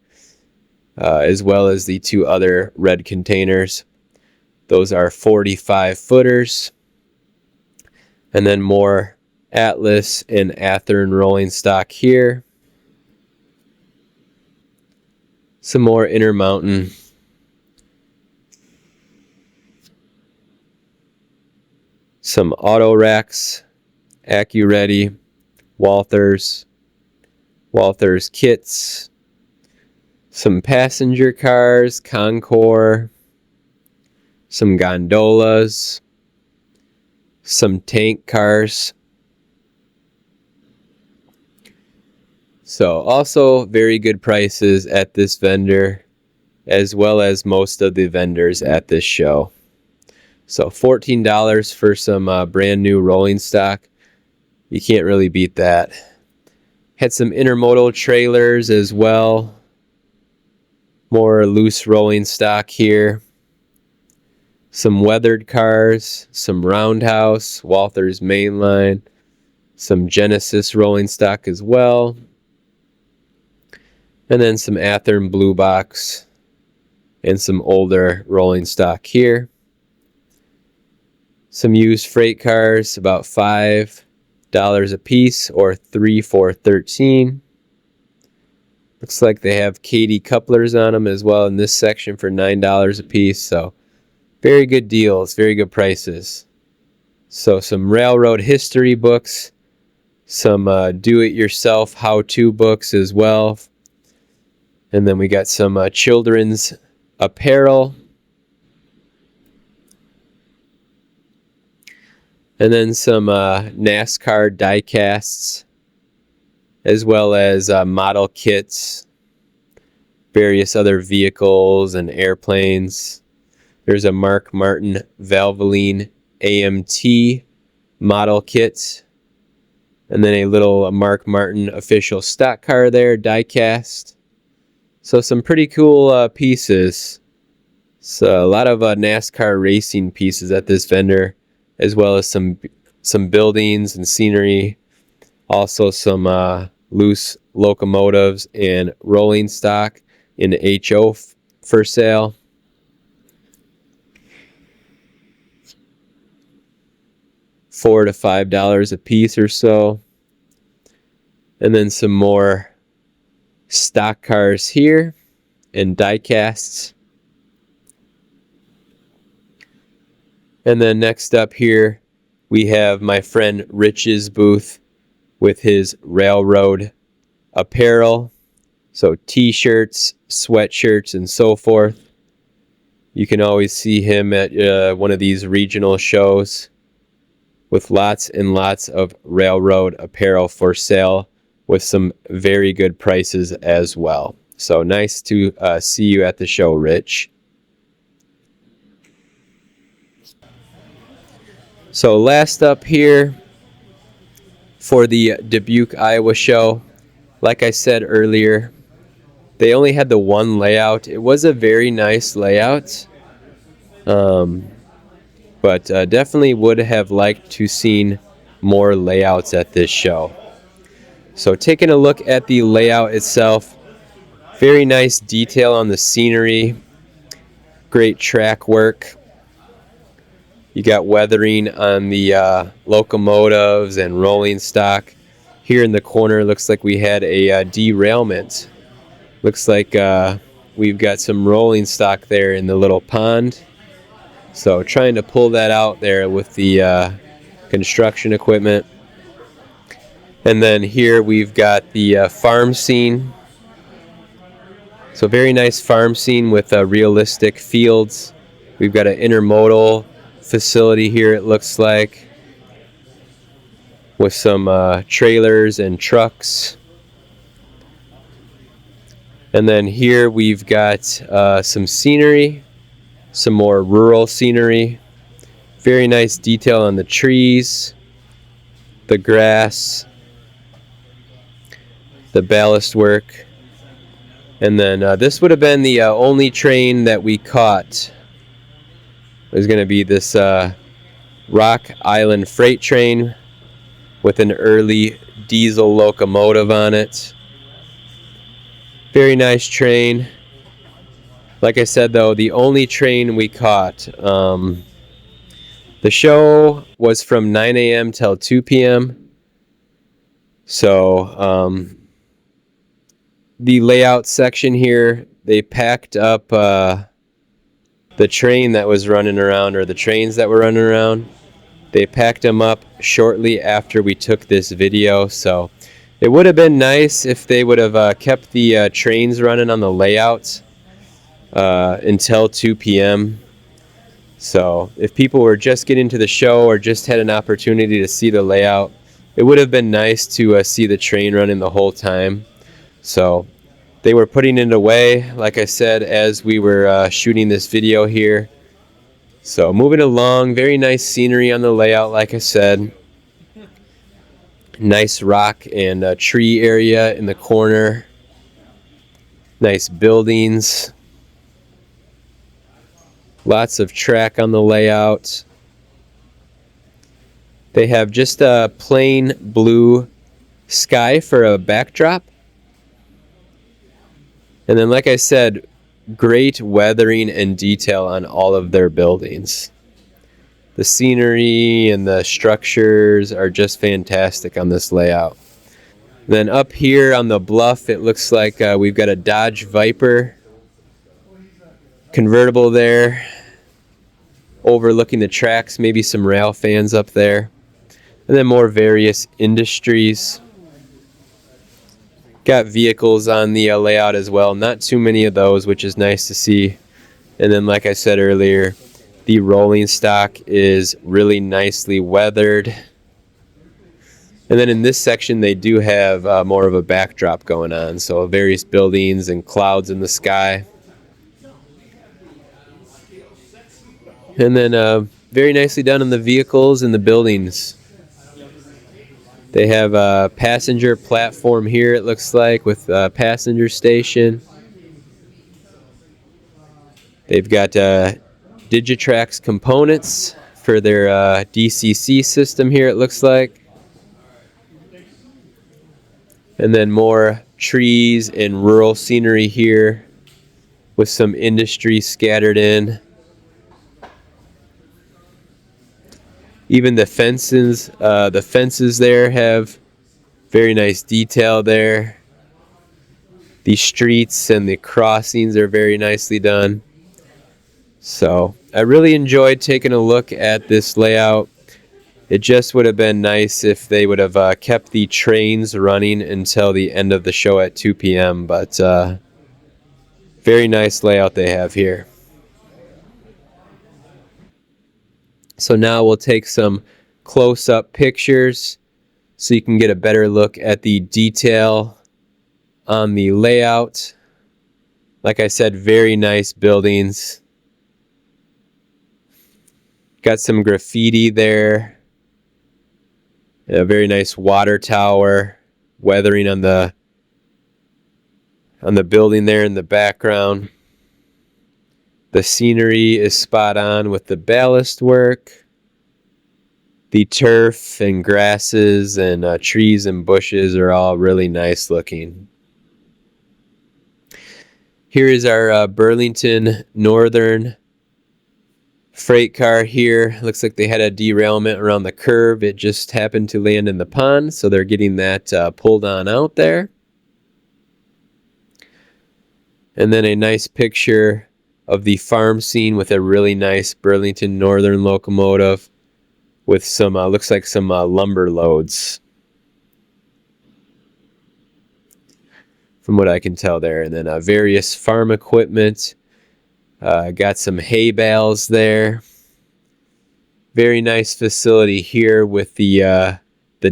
A: as well as the two other red containers. Those are 45 footers. And then more Atlas and Athearn rolling stock here. Some more Intermountain. Some auto racks. AccuReady, Walthers kits, some passenger cars, Concours, some gondolas, some tank cars. So also very good prices at this vendor, as well as most of the vendors at this show. So $14 for some brand new rolling stock. You can't really beat that. Had some intermodal trailers as well. More loose rolling stock here. Some weathered cars, some Roundhouse, Walthers Mainline, some Genesis rolling stock as well. And then some Athearn Blue Box and some older rolling stock here. Some used freight cars, about $5 a piece, or 3 for $13. Looks like they have Katy couplers on them as well in this section for $9 a piece. So very good deals, very good prices. So some railroad history books, some do-it-yourself how-to books as well. And then we got some children's apparel. And then some NASCAR die casts, as well as model kits, various other vehicles and airplanes. There's a Mark Martin Valvoline AMT model kit. And then a little Mark Martin official stock car there, die cast. So some pretty cool pieces. So a lot of NASCAR racing pieces at this vendor, as well as some buildings and scenery. Also some loose locomotives and rolling stock in HO for sale. $4 to $5 a piece or so. And then some more stock cars here and die casts. And then next up here, we have my friend Rich's booth with his railroad apparel. So t-shirts, sweatshirts, and so forth. You can always see him at one of these regional shows with lots and lots of railroad apparel for sale with some very good prices as well. So nice to see you at the show, Rich. So last up here for the Dubuque, Iowa show, like I said earlier, they only had the one layout. It was a very nice layout, but definitely would have liked to seen more layouts at this show. So taking a look at the layout itself, very nice detail on the scenery, great track work. You got weathering on the locomotives and rolling stock. Here in the corner, looks like we had a derailment. Looks like we've got some rolling stock there in the little pond. So trying to pull that out there with the construction equipment. And then here we've got the farm scene. So very nice farm scene with realistic fields. We've got an intermodal facility here, it looks like, with some trailers and trucks. And then here we've got some scenery, some more rural scenery. Very nice detail on the trees, the grass, the ballast work. And then this would have been the only train that we caught. It was going to be this Rock Island freight train with an early diesel locomotive on it. Very nice train. Like I said, though, the only train we caught. The show was from 9 a.m. till 2 p.m. So the layout section here, they packed up the train that was running around, or the trains that were running around. They packed them up shortly after we took this video, so it would have been nice if they would have kept the trains running on the layouts until 2 p.m. So if people were just getting to the show or just had an opportunity to see the layout, it would have been nice to see the train running the whole time. So they were putting it away, like I said, as we were shooting this video here. So moving along, very nice scenery on the layout, like I said. Nice rock and tree area in the corner. Nice buildings. Lots of track on the layout. They have just a plain blue sky for a backdrop. And then, like I said, great weathering and detail on all of their buildings. The scenery and the structures are just fantastic on this layout. Then up here on the bluff, it looks like we've got a Dodge Viper convertible there, overlooking the tracks, maybe some rail fans up there. And then more various industries. Got vehicles on the layout as well. Not too many of those, which is nice to see. And then, like I said earlier, the rolling stock is really nicely weathered. And then in this section, they do have more of a backdrop going on. So various buildings and clouds in the sky. And then very nicely done in the vehicles and the buildings. They have a passenger platform here, it looks like, with a passenger station. They've got Digitrax components for their DCC system here, it looks like. And then more trees and rural scenery here with some industry scattered in. Even the fences there have very nice detail there. The streets and the crossings are very nicely done. So I really enjoyed taking a look at this layout. It just would have been nice if they would have kept the trains running until the end of the show at 2 p.m. But very nice layout they have here. So now we'll take some close-up pictures so you can get a better look at the detail on the layout. Like I said, very nice buildings. Got some graffiti there. A very nice water tower, weathering on the building there in the background. The scenery is spot on with the ballast work. The turf and grasses and trees and bushes are all really nice looking. Here is our Burlington Northern freight car here. Looks like they had a derailment around the curve. It just happened to land in the pond, so they're getting that pulled on out there. And then a nice picture of the farm scene with a really nice Burlington Northern locomotive with some, looks like some lumber loads, from what I can tell there. And then various farm equipment. Got some hay bales there. Very nice facility here with the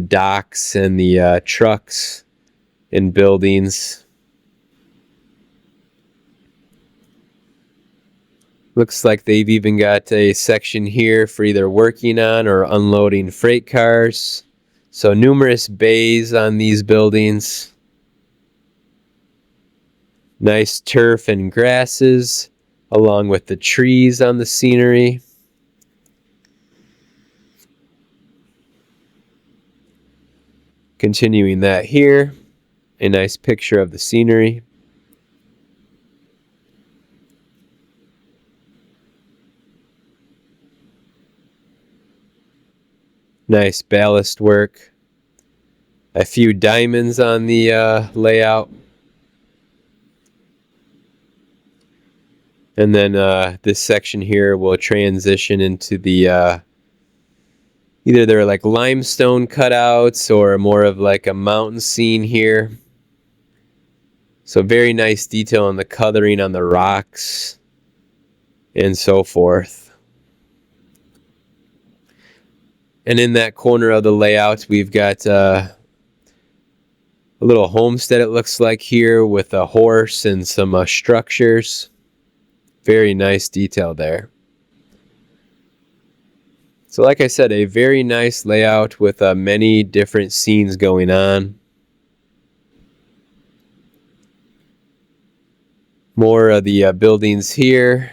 A: docks and the trucks and buildings. Looks like they've even got a section here for either working on or unloading freight cars. So numerous bays on these buildings. Nice turf and grasses along with the trees on the scenery. Continuing that here, a nice picture of the scenery. Nice ballast work. A few diamonds on the layout. And then this section here will transition into the either they're like limestone cutouts or more of like a mountain scene here. So very nice detail on the coloring on the rocks and so forth. And in that corner of the layout, we've got a little homestead, it looks like here, with a horse and some structures. Very nice detail there. So like I said, a very nice layout with many different scenes going on. More of the buildings here.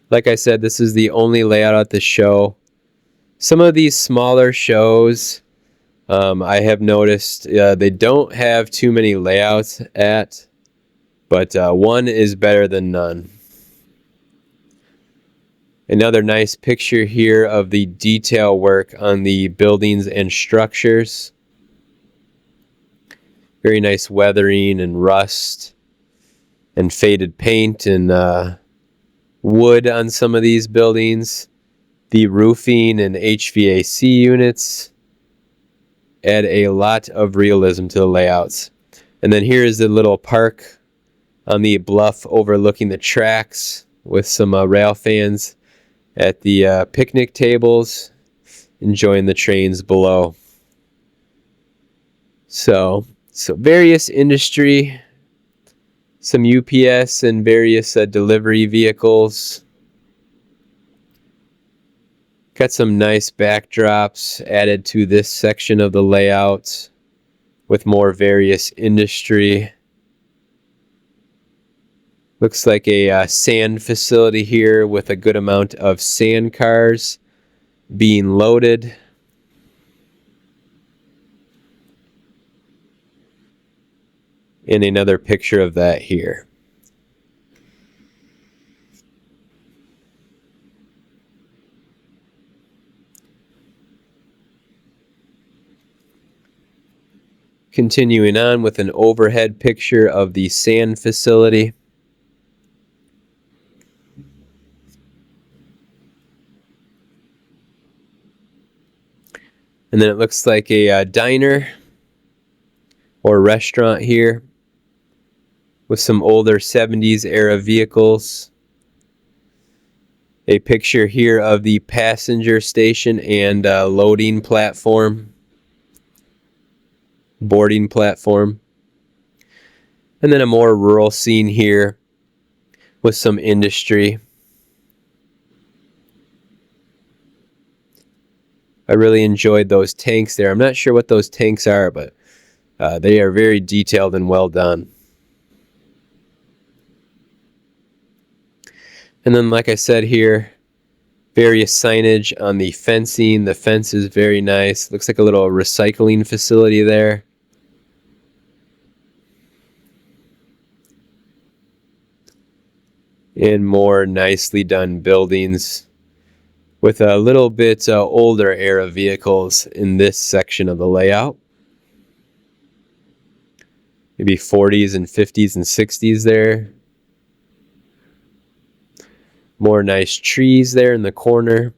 A: Like I said, this is the only layout at the show. Some of these smaller shows, I have noticed they don't have too many layouts at, but one is better than none. Another nice picture here of the detail work on the buildings and structures. Very nice weathering and rust and faded paint and wood on some of these buildings. The roofing and HVAC units add a lot of realism to the layouts. And then here is the little park on the bluff overlooking the tracks with some rail fans at the picnic tables, enjoying the trains below. So various industry, some UPS and various delivery vehicles. Got some nice backdrops added to this section of the layout with more various industry. Looks like a sand facility here with a good amount of sand cars being loaded. And another picture of that here. Continuing on with an overhead picture of the sand facility. And then it looks like a diner or restaurant here with some older 70s era vehicles. A picture here of the passenger station and loading platform, boarding platform. And then a more rural scene here with some industry. I really enjoyed those tanks there. I'm not sure what those tanks are, but they are very detailed and well done. And then, like I said here, various signage on the fencing. The fence is very nice. Looks like a little recycling facility there. And more nicely done buildings with a little bit older era vehicles in this section of the layout. Maybe 40s and 50s and 60s there. More nice trees there in the corner.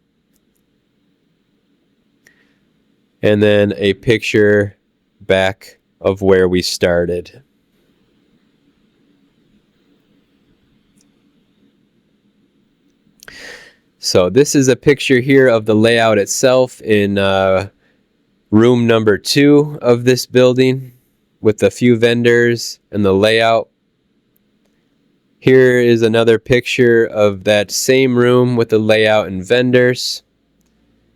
A: And then a picture back of where we started. So this is a picture here of the layout itself in room number 2 of this building with a few vendors and the layout. Here is another picture of that same room with the layout and vendors.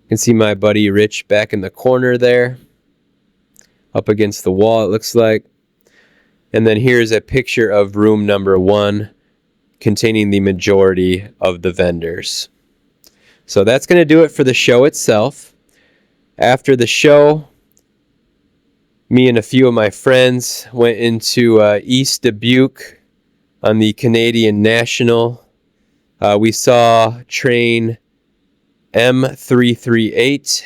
A: You can see my buddy Rich back in the corner there, up against the wall it looks like. And then here's a picture of room number 1 containing the majority of the vendors. So that's going to do it for the show itself. After the show, me and a few of my friends went into East Dubuque on the Canadian National. We saw train M338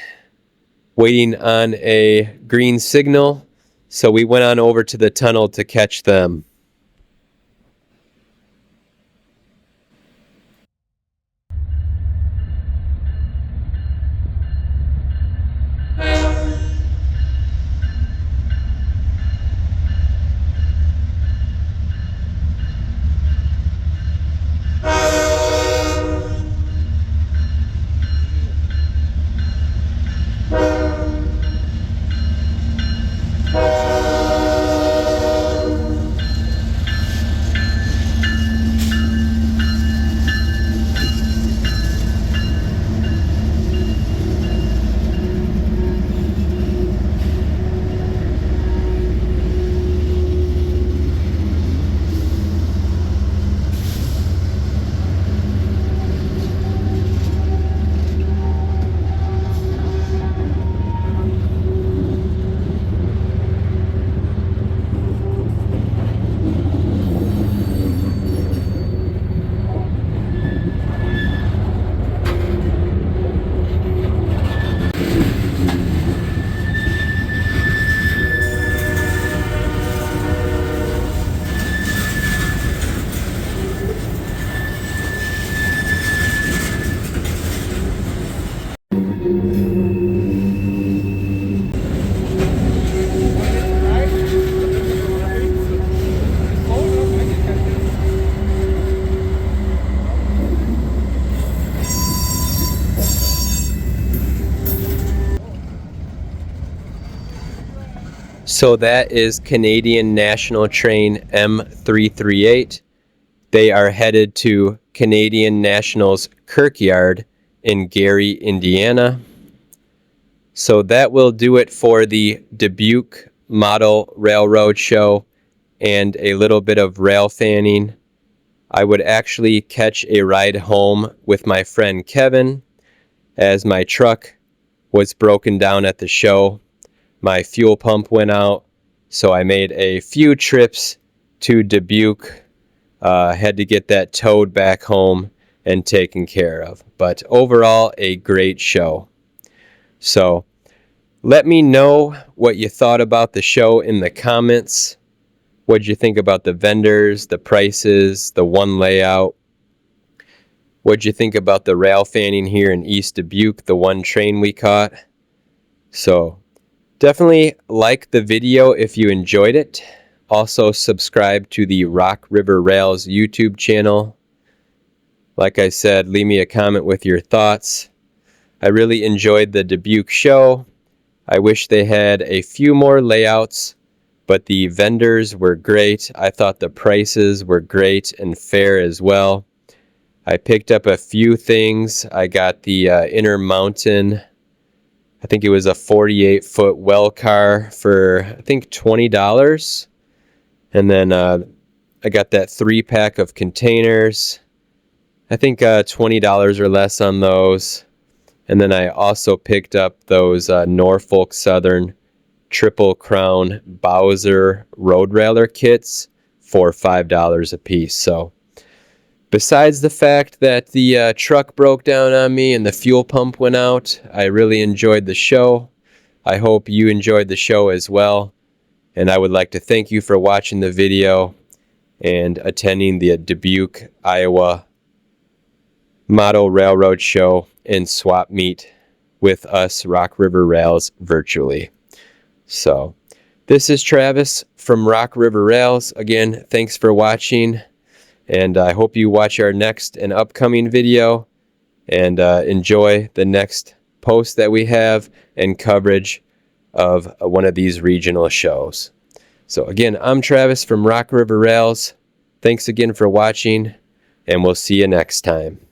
A: waiting on a green signal, so we went on over to the tunnel to catch them. So that is Canadian National Train M338. They are headed to Canadian National's Kirkyard in Gary, Indiana. So that will do it for the Dubuque Model Railroad Show and a little bit of railfanning. I would actually catch a ride home with my friend Kevin as my truck was broken down at the show. My fuel pump went out, so I made a few trips to Dubuque. Had to get that towed back home and taken care of. But overall, a great show. So let me know what you thought about the show in the comments. What did you think about the vendors, the prices, the one layout? What did you think about the railfanning here in East Dubuque, the one train we caught? So definitely like the video if you enjoyed it. Also subscribe to the RockRiverRails YouTube channel. Like I said, leave me a comment with your thoughts. I really enjoyed the Dubuque show. I wish they had a few more layouts, but the vendors were great. I thought the prices were great and fair as well. I picked up a few things. I got the Intermountain, I think it was a 48-foot well car for, I think, $20. And then I got that 3-pack of containers. I think $20 or less on those. And then I also picked up those Norfolk Southern Triple Crown Bowser Road Railer kits for $5 a piece. So besides the fact that the truck broke down on me and the fuel pump went out, I really enjoyed the show. I hope you enjoyed the show as well. And I would like to thank you for watching the video and attending the Dubuque, Iowa Model Railroad Show and Swap Meet with us, Rock River Rails, virtually. So, this is Travis from Rock River Rails. Again, thanks for watching, and I hope you watch our next and upcoming video and enjoy the next post that we have and coverage of one of these regional shows. So again, I'm Travis from Rock River Rails. Thanks again for watching, and we'll see you next time.